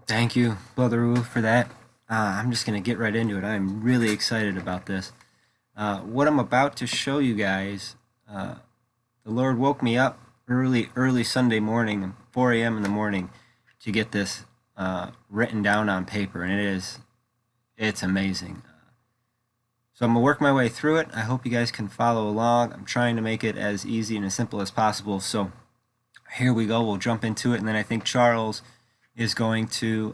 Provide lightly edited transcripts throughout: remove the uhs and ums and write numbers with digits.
Thank you, Brother Wu, for that. I'm just going to get right into it. I'm really excited about this. What I'm about to show you guys, uh, the Lord woke me up early Sunday morning, 4 a.m. in the morning, to get this written down on paper, and it's amazing. So I'm going to work my way through it. I hope you guys can follow along. I'm trying to make it as easy and as simple as possible. So here we go. We'll jump into it, and then I think Charles is going to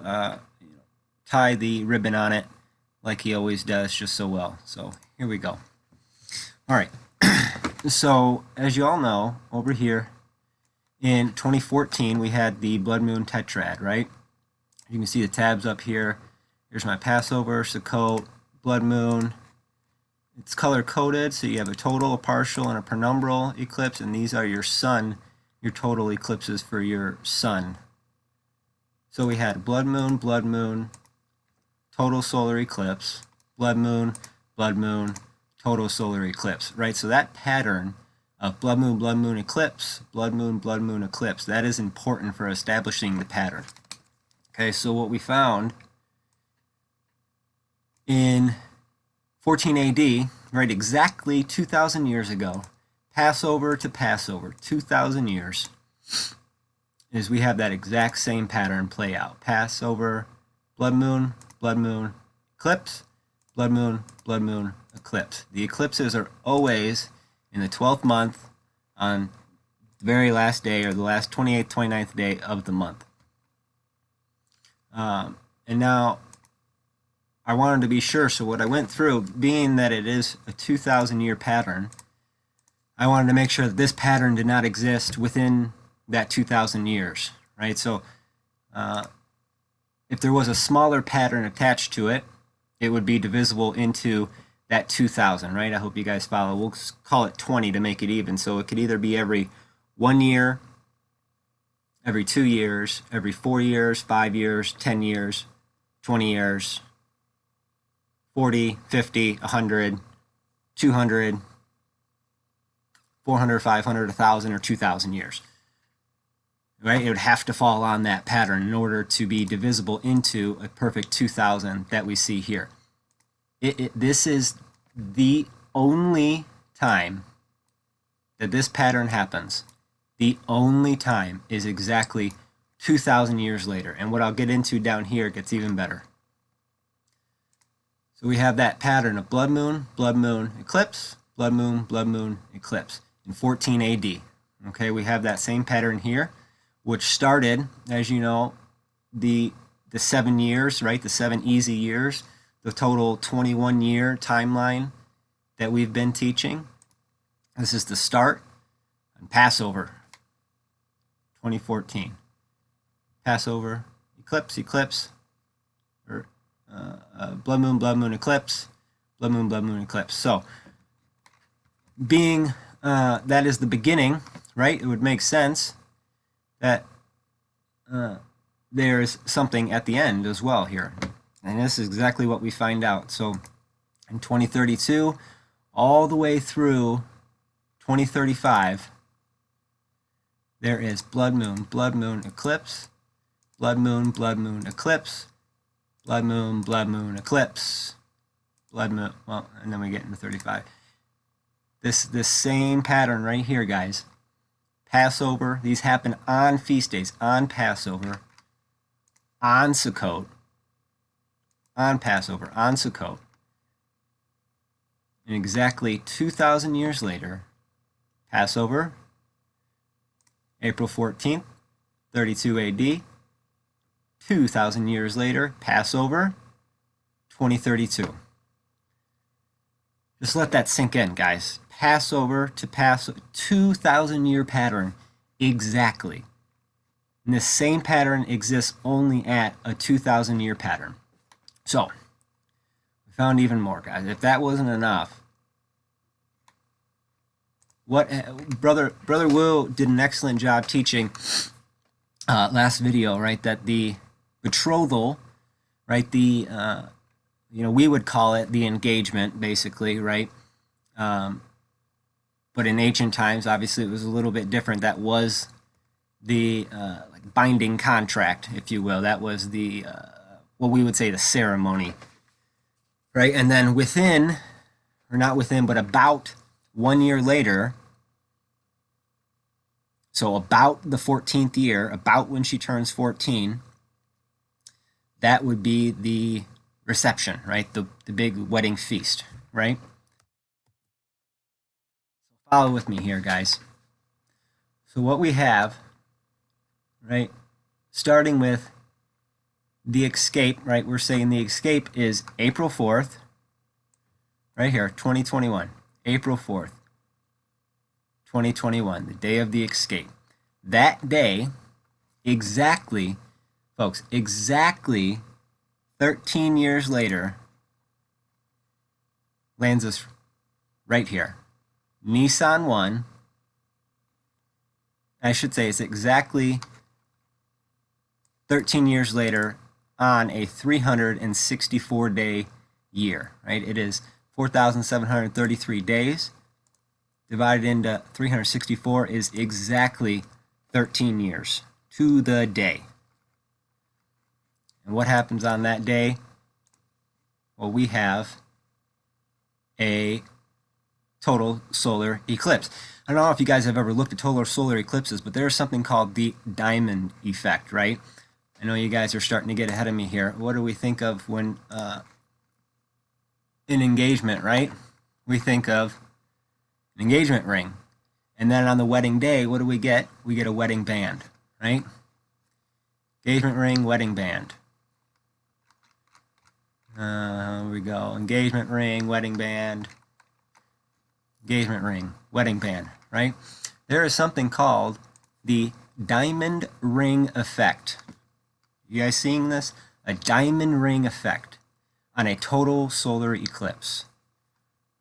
tie the ribbon on it like he always does just so well. So here we go. All right. So as you all know, over here in 2014 we had the blood moon tetrad, right? You can see the tabs up here. Here's my Passover, Sukkot, blood moon. It's color coded, so you have a total, a partial, and a penumbral eclipse, and these are your sun, your total eclipses for your sun. So we had blood moon, total solar eclipse, blood moon, total solar eclipse, right? So that pattern of blood moon, eclipse, blood moon, eclipse, that is important for establishing the pattern. Okay, so what we found in 14 AD, right, exactly 2,000 years ago, Passover to Passover, 2,000 years, is we have that exact same pattern play out. Passover, blood moon, eclipse, blood moon, eclipse. The eclipses are always in the 12th month on the very last day or the last 28th, 29th day of the month. And now I wanted to be sure, so what I went through, being that it is a 2,000-year pattern, I wanted to make sure that this pattern did not exist within that 2,000 years, right? So if there was a smaller pattern attached to it, it would be divisible into that 2,000, right? I hope you guys follow. We'll call it 20 to make it even. So it could either be every 1 year, every 2 years, every 4 years, 5 years, 10 years, 20 years, 40, 50, 100, 200, 400, 500, 1,000, or 2,000 years. Right? It would have to fall on that pattern in order to be divisible into a perfect 2,000 that we see here. This is the only time that this pattern happens. The only time is exactly 2,000 years later. And what I'll get into down here gets even better. So we have that pattern of blood moon, eclipse, blood moon, eclipse in 14 AD. Okay, we have that same pattern here, which started, as you know, the 7 years, right? The 7 easy years, the total 21-year timeline that we've been teaching. This is the start on Passover, 2014. Passover, eclipse, or blood moon, eclipse, blood moon, eclipse. So, being that is the beginning, right? It would make sense that there's something at the end as well here. And this is exactly what we find out. So in 2032, all the way through 2035, there is blood moon, eclipse, blood moon, eclipse, blood moon, eclipse, blood moon, well, and then we get into 35. This same pattern right here, guys. Passover, these happen on feast days, on Passover, on Sukkot, on Passover, on Sukkot. And exactly 2,000 years later, Passover, April 14th, 32 AD. 2,000 years later, Passover, 2032. Just let that sink in, guys. Passover to Passover, 2,000-year pattern, exactly. And this same pattern exists only at a 2,000-year pattern. So, we found even more, guys. If that wasn't enough, what Brother Wu did an excellent job teaching last video, right? That the betrothal, right? The we would call it the engagement, basically, right? But in ancient times, obviously, it was a little bit different. That was the like binding contract, if you will. That was the what we would say the ceremony, right? And then within, or not within, but about 1 year later, so about the 14th year, about when she turns 14, that would be the reception, right? The big wedding feast, right? Follow with me here, guys. So what we have, right, starting with the escape, right? We're saying the escape is April 4th, right here, 2021, April 4th, 2021, the day of the escape. That day, exactly, folks, exactly 13 years later, lands us right here. Nisan 1, I should say it's exactly 13 years later on a 364-day year, right? It is 4,733 days divided into 364 is exactly 13 years to the day. And what happens on that day? Well, we have a total solar eclipse. I don't know if you guys have ever looked at total solar eclipses, but there's something called the diamond effect, right? I know you guys are starting to get ahead of me here. What do we think of when in engagement, right? We think of an engagement ring. And then on the wedding day, what do we get? We get a wedding band, right? Engagement ring, wedding band. Here we go. Engagement ring, wedding band. Engagement ring, wedding band, right? There is something called the diamond ring effect. You guys seeing this? A diamond ring effect on a total solar eclipse.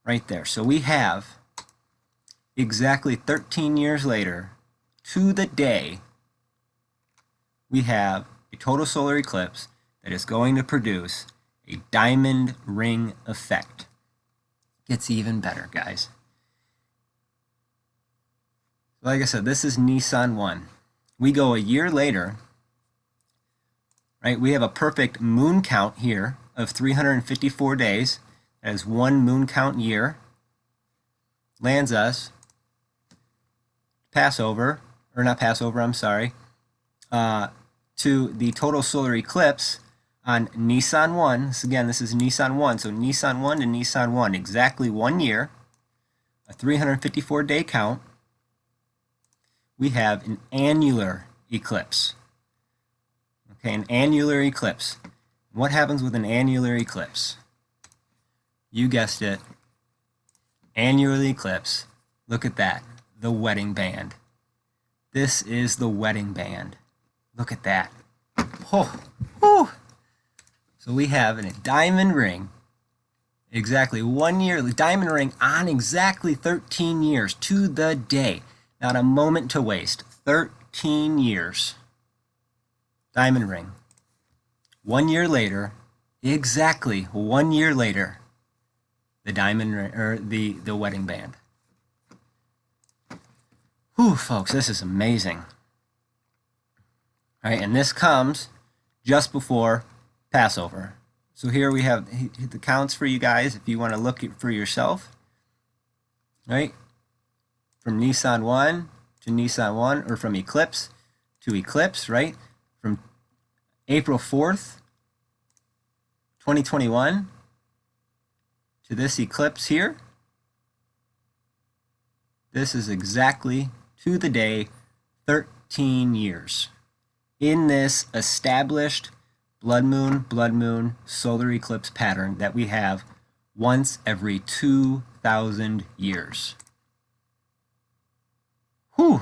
Right there. So we have exactly 13 years later, to the day, we have a total solar eclipse that is going to produce a diamond ring effect. Gets even better, guys. Like I said, this is Nisan 1. We go a year later, right? We have a perfect moon count here of 354 days. That is one moon count year. Lands us Passover, or not Passover, I'm sorry, to the total solar eclipse on Nisan 1. Again, this is Nisan 1. So Nisan 1 to Nisan 1, exactly 1 year, a 354-day count. We have an annular eclipse. Okay, an annular eclipse. What happens with an annular eclipse? You guessed it. Annular eclipse. Look at that. The wedding band. This is the wedding band. Look at that. Oh, oh. So we have a diamond ring, exactly 1 year, the diamond ring on exactly 13 years to the day. Not a moment to waste. 13 years. Diamond ring. 1 year later, exactly 1 year later, the diamond ring, or the wedding band. Whew, folks, this is amazing. All right, and this comes just before Passover. So here we have the counts for you guys if you want to look for yourself. Right? From Nisan 1 to Nisan 1, or from eclipse to eclipse, right? From April 4th, 2021 to this eclipse here. This is exactly to the day 13 years in this established blood moon solar eclipse pattern that we have once every 2,000 years. Whew.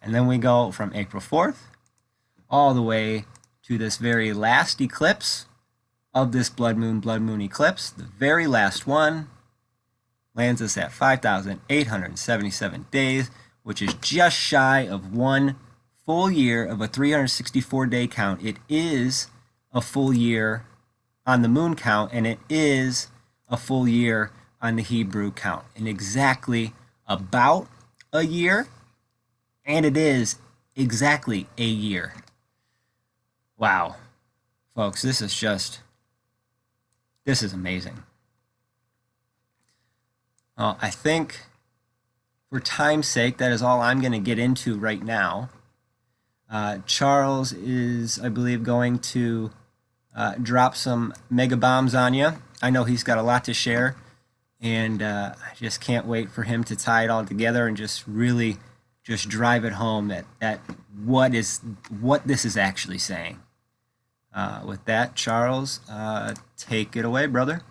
And then we go from April 4th all the way to this very last eclipse of this blood moon eclipse, the very last one, lands us at 5,877 days, which is just shy of 1 full year of a 364-day count. It is a full year on the moon count, and it is a full year on the Hebrew count. In exactly about a year And it is exactly a year. Wow. Folks, this is amazing. I think for time's sake, that is all I'm going to get into right now. Charles is, I believe, going to drop some mega bombs on you. I know he's got a lot to share, and I just can't wait for him to tie it all together and just really just drive it home that what this is actually saying. With that, Charles, take it away, brother.